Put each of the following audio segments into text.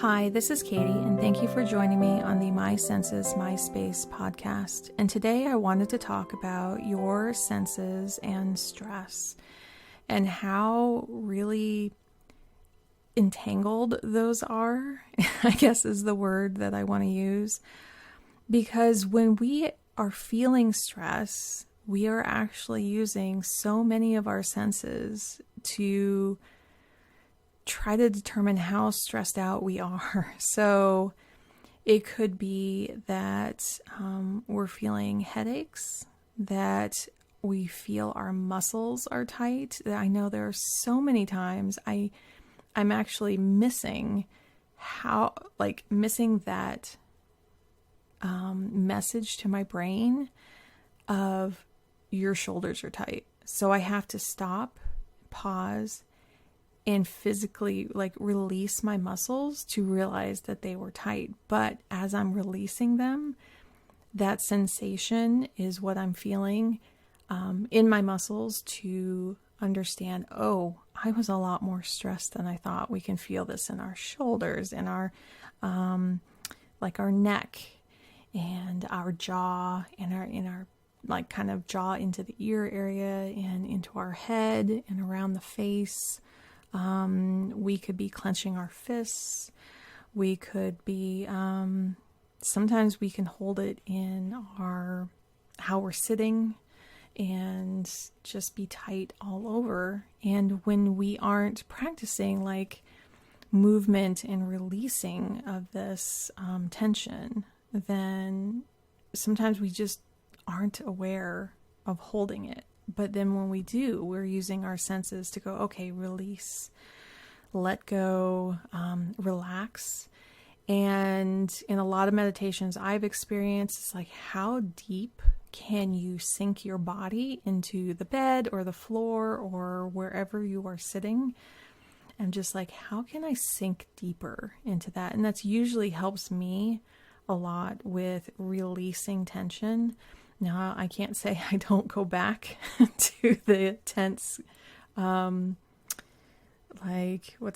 Hi, this is Katie, and thank you for joining me on the My Senses, My Space podcast. And today I wanted to talk about your senses and stress and how really entangled those are, I guess is the word that I want to use. Because when we are feeling stress, we are actually using so many of our senses to try to determine how stressed out we are. So it could be that we're feeling headaches, that we feel our muscles are tight. I know there are so many times I'm actually missing that message to my brain of your shoulders are tight. So I have to stop, pause, and physically release my muscles to realize that they were tight. But as I'm releasing them, that sensation is what I'm feeling in my muscles to understand, oh, I was a lot more stressed than I thought. We can feel this in our shoulders and our neck and our jaw and our kind of jaw into the ear area and into our head and around the face. We could be clenching our fists. We could be, sometimes we can hold it in how we're sitting and just be tight all over. And when we aren't practicing movement and releasing of this tension, then sometimes we just aren't aware of holding it. But then when we do, we're using our senses to go, okay, release, let go, relax. And in a lot of meditations I've experienced, it's like, how deep can you sink your body into the bed or the floor or wherever you are sitting? And just how can I sink deeper into that? And that's usually helps me a lot with releasing tension. Now, I can't say I don't go back to the tense, what's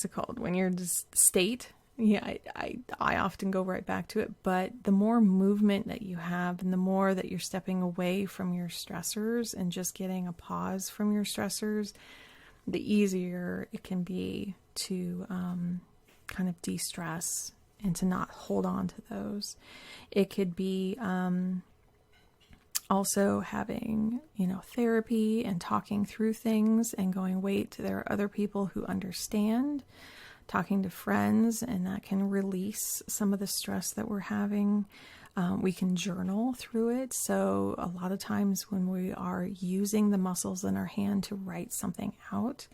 it called? When you're just state. Yeah, I often go right back to it. But the more movement that you have and the more that you're stepping away from your stressors and just getting a pause from your stressors, the easier it can be to kind of de-stress and to not hold on to those. It could be also having, therapy and talking through things and going, wait, there are other people who understand, talking to friends, and that can release some of the stress that we're having. We can journal through it. So a lot of times when we are using the muscles in our hand to write something out,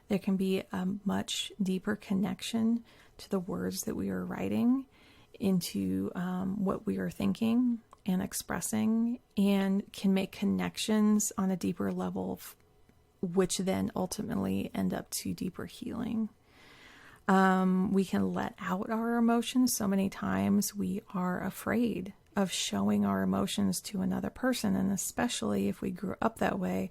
there can be a much deeper connection to the words that we are writing into what we are thinking and expressing, and can make connections on a deeper level, which then ultimately end up to deeper healing. We can let out our emotions. So many times we are afraid of showing our emotions to another person, and especially if we grew up that way,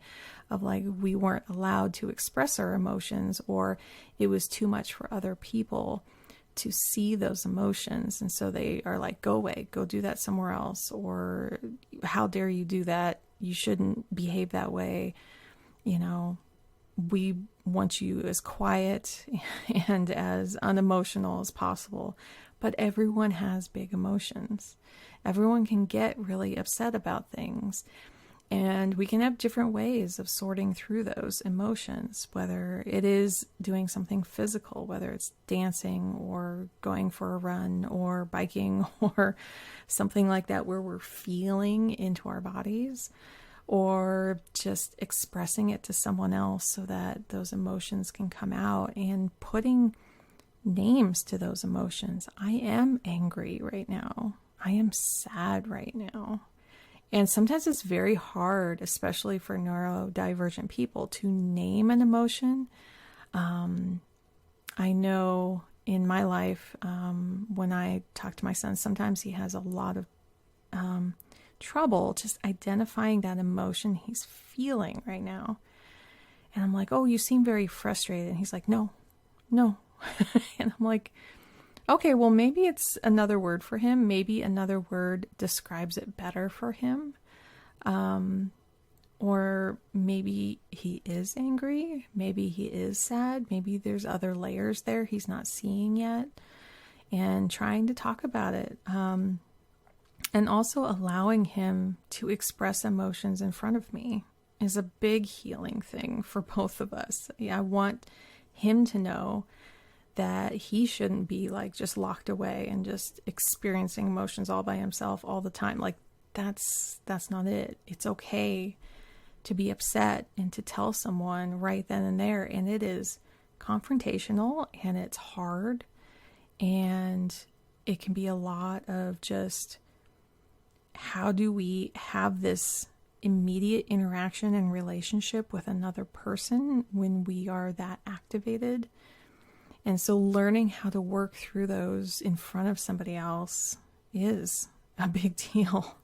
of we weren't allowed to express our emotions, or it was too much for other people to see those emotions, and so they are go away, go do that somewhere else, or how dare you do that, you shouldn't behave that way, we want you as quiet and as unemotional as possible. But everyone has big emotions. Everyone can get really upset about things. And we can have different ways of sorting through those emotions, whether it is doing something physical, whether it's dancing or going for a run or biking or something like that, where we're feeling into our bodies, or just expressing it to someone else so that those emotions can come out, and putting names to those emotions. I am angry right now. I am sad right now. And sometimes it's very hard, especially for neurodivergent people, to name an emotion. I know in my life, when I talk to my son, sometimes he has a lot of trouble just identifying that emotion he's feeling right now. And I'm like, oh, you seem very frustrated. And he's like, no. And I'm like, Okay, well, maybe it's another word for him. Maybe another word describes it better for him. Um, or maybe he is angry. Maybe he is sad. Maybe there's other layers there he's not seeing yet. And trying to talk about it. And also allowing him to express emotions in front of me is a big healing thing for both of us. Yeah, I want him to know that he shouldn't be like just locked away and just experiencing emotions all by himself all the time. Like that's not it. It's okay to be upset and to tell someone right then and there, and it is confrontational and it's hard, and it can be a lot of just how do we have this immediate interaction and relationship with another person when we are that activated. And so learning how to work through those in front of somebody else is a big deal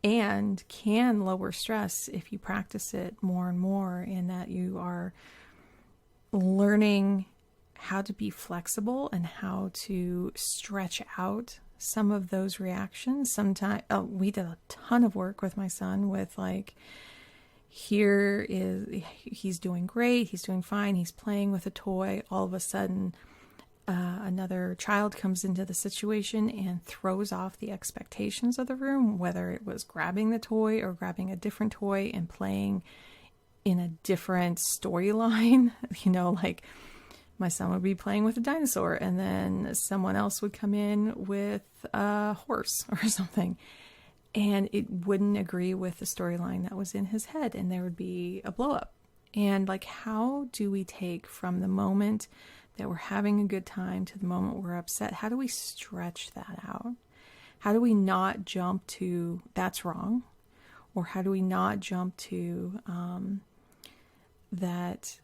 and can lower stress if you practice it more and more, in that you are learning how to be flexible and how to stretch out some of those reactions. Sometimes we did a ton of work with my son with like, he's doing great, he's doing fine, he's playing with a toy. All of a sudden, another child comes into the situation and throws off the expectations of the room, whether it was grabbing the toy or grabbing a different toy and playing in a different storyline. Like my son would be playing with a dinosaur and then someone else would come in with a horse or something. And it wouldn't agree with the storyline that was in his head, and there would be a blow up. And like, how do we take from the moment that we're having a good time to the moment we're upset? How do we stretch that out? How do we not jump to that's wrong? Or how do we not jump to that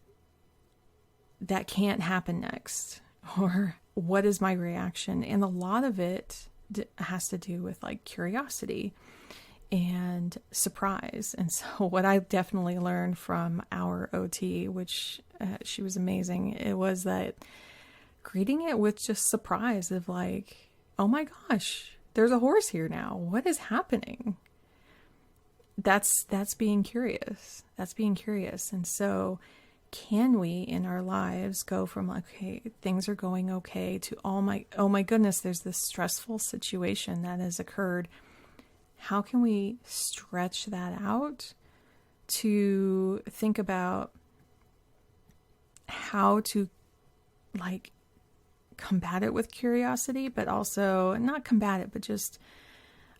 can't happen next? Or what is my reaction? And a lot of it has to do with like curiosity and surprise. And so what I definitely learned from our OT, which she was amazing, it was that greeting it with just surprise of like, oh my gosh, there's a horse here now. What is happening? That's being curious. That's being curious. And so can we in our lives go from like, okay, things are going okay, to oh my goodness, there's this stressful situation that has occurred. How can we stretch that out to think about how to like combat it with curiosity, but also not combat it, but just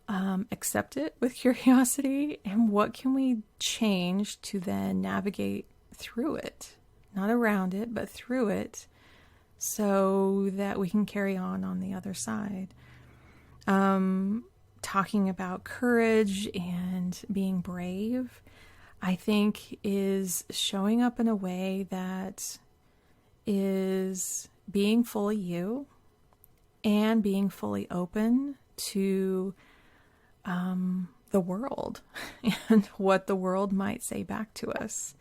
accept it with curiosity? And what can we change to then navigate through it, not around it, but through it, so that we can carry on the other side. Talking about courage and being brave, I think, is showing up in a way that is being fully you and being fully open to the world and what the world might say back to us.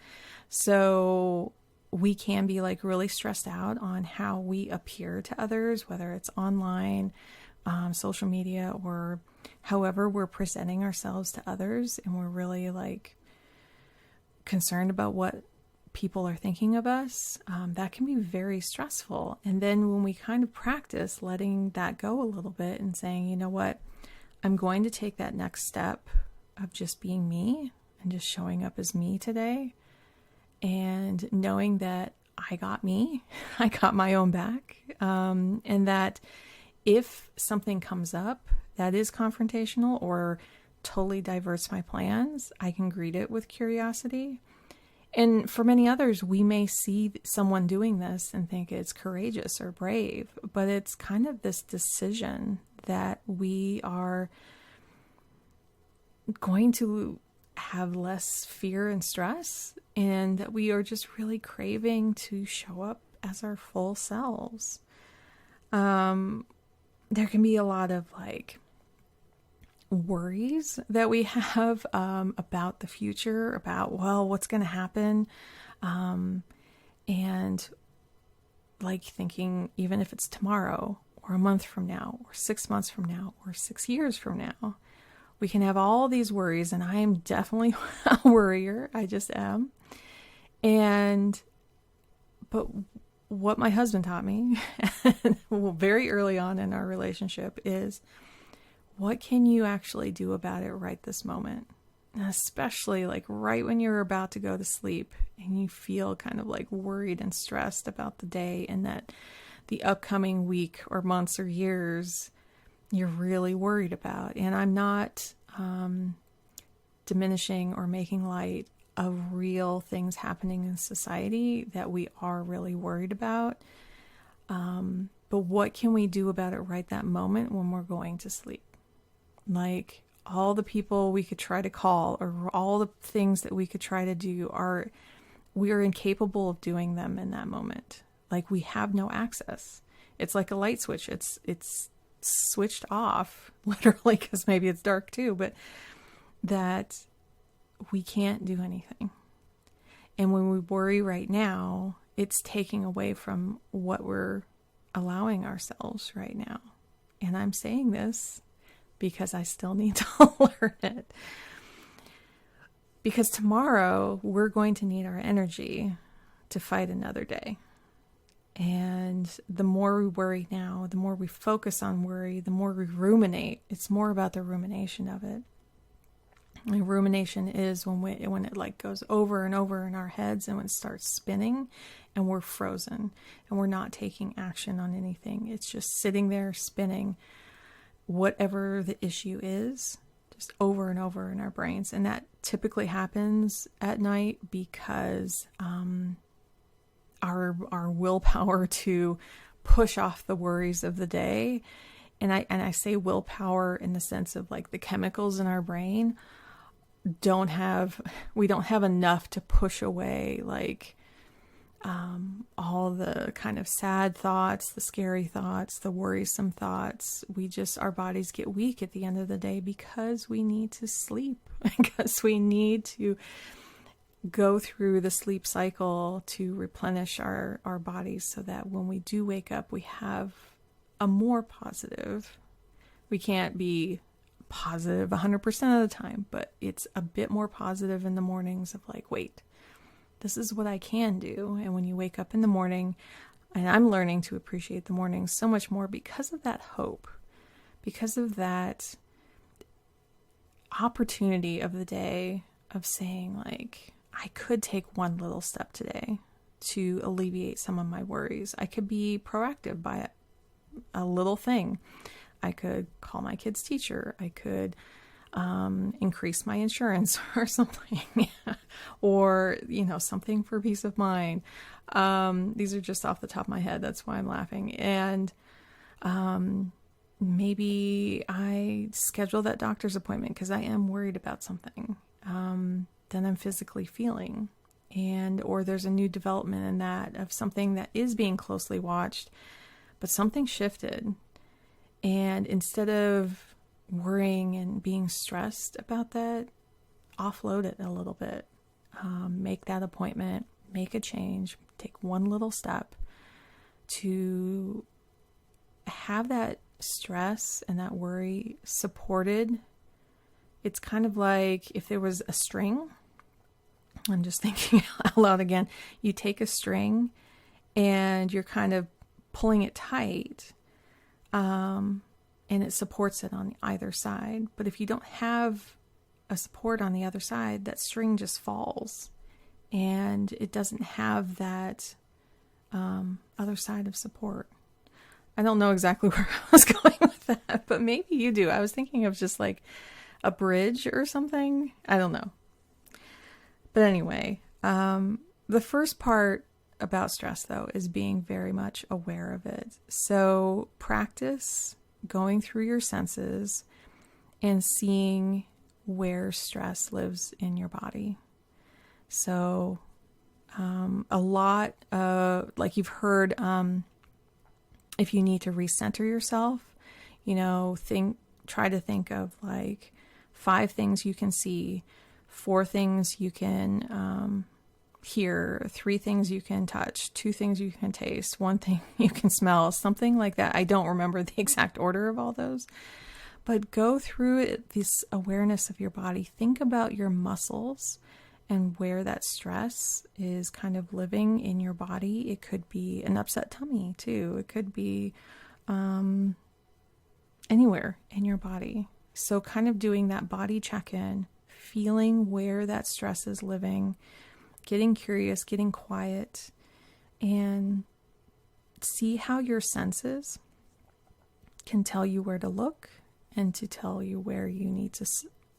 So we can be like really stressed out on how we appear to others, whether it's online, social media, or however we're presenting ourselves to others. And we're really like concerned about what people are thinking of us. That can be very stressful. And then when we kind of practice letting that go a little bit and saying, you know what, I'm going to take that next step of just being me and just showing up as me today. And knowing that I got me, I got my own back, and that if something comes up that is confrontational or totally diverts my plans, I can greet it with curiosity. And for many others, we may see someone doing this and think it's courageous or brave, but it's kind of this decision that we are going to have less fear and stress, and that we are just really craving to show up as our full selves. There can be a lot of like worries that we have about the future, about, well, what's going to happen? And like thinking, even if it's tomorrow, or a month from now, or 6 months from now, or 6 years from now. We can have all these worries, and I am definitely a worrier. I just am. But what my husband taught me very early on in our relationship is, what can you actually do about it right this moment? And especially like right when you're about to go to sleep and you feel kind of like worried and stressed about the day, and that the upcoming week or months or years you're really worried about. And I'm not diminishing or making light of real things happening in society that we are really worried about. But what can we do about it right that moment when we're going to sleep? Like, all the people we could try to call, or all the things that we could try to do, we are incapable of doing them in that moment. Like, we have no access. It's like a light switch. It's switched off, literally, because maybe it's dark too, but that we can't do anything. And when we worry right now, it's taking away from what we're allowing ourselves right now. And I'm saying this because I still need to learn it. Because tomorrow we're going to need our energy to fight another day. And the more we worry now, the more we focus on worry, the more we ruminate. It's more about the rumination of it. And rumination is when it like goes over and over in our heads, and when it starts spinning and we're frozen and we're not taking action on anything. It's just sitting there spinning whatever the issue is, just over and over in our brains. And that typically happens at night because our willpower to push off the worries of the day, and I say willpower in the sense of like the chemicals in our brain we don't have enough to push away like all the kind of sad thoughts, the scary thoughts, the worrisome thoughts. Our bodies get weak at the end of the day because we need to sleep, because we need to go through the sleep cycle to replenish our bodies, so that when we do wake up, we have a more positive. We can't be positive 100% of the time, but it's a bit more positive in the mornings of like, wait, this is what I can do. And when you wake up in the morning, and I'm learning to appreciate the mornings so much more because of that hope, because of that opportunity of the day of saying like, I could take one little step today to alleviate some of my worries. I could be proactive by a little thing. I could call my kid's teacher. I could increase my insurance or something, or, something for peace of mind. These are just off the top of my head. That's why I'm laughing. And maybe I schedule that doctor's appointment because I am worried about something that I'm physically feeling. Or there's a new development in that of something that is being closely watched, but something shifted. And instead of worrying and being stressed about that, offload it a little bit. Make that appointment, make a change, take one little step to have that stress and that worry supported. It's kind of like if there was a string. I'm just thinking out loud again. You take a string and you're kind of pulling it tight. And it supports it on either side. But if you don't have a support on the other side, that string just falls. And it doesn't have that other side of support. I don't know exactly where I was going with that, but maybe you do. I was thinking of just like a bridge or something. I don't know. But anyway, the first part about stress, though, is being very much aware of it. So practice going through your senses and seeing where stress lives in your body. So a lot of, like you've heard, if you need to recenter yourself, try to think of like 5 things you can see, 4 things you can hear, 3 things you can touch, 2 things you can taste, 1 thing you can smell, something like that. I don't remember the exact order of all those, but go through it, this awareness of your body. Think about your muscles and where that stress is kind of living in your body. It could be an upset tummy too. It could be anywhere in your body. So kind of doing that body check-in, feeling where that stress is living, getting curious, getting quiet, and see how your senses can tell you where to look and to tell you where you need to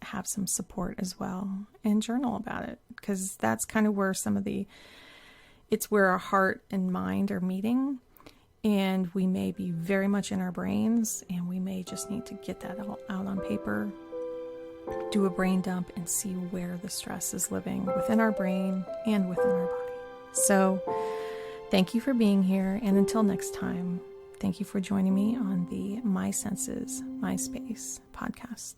have some support as well, and journal about it, because that's kind of where it's where our heart and mind are meeting, and we may be very much in our brains, and we may just need to get that all out on paper, do a brain dump, and see where the stress is living within our brain and within our body. So thank you for being here, and until next time, thank you for joining me on the My Senses, My Space podcast.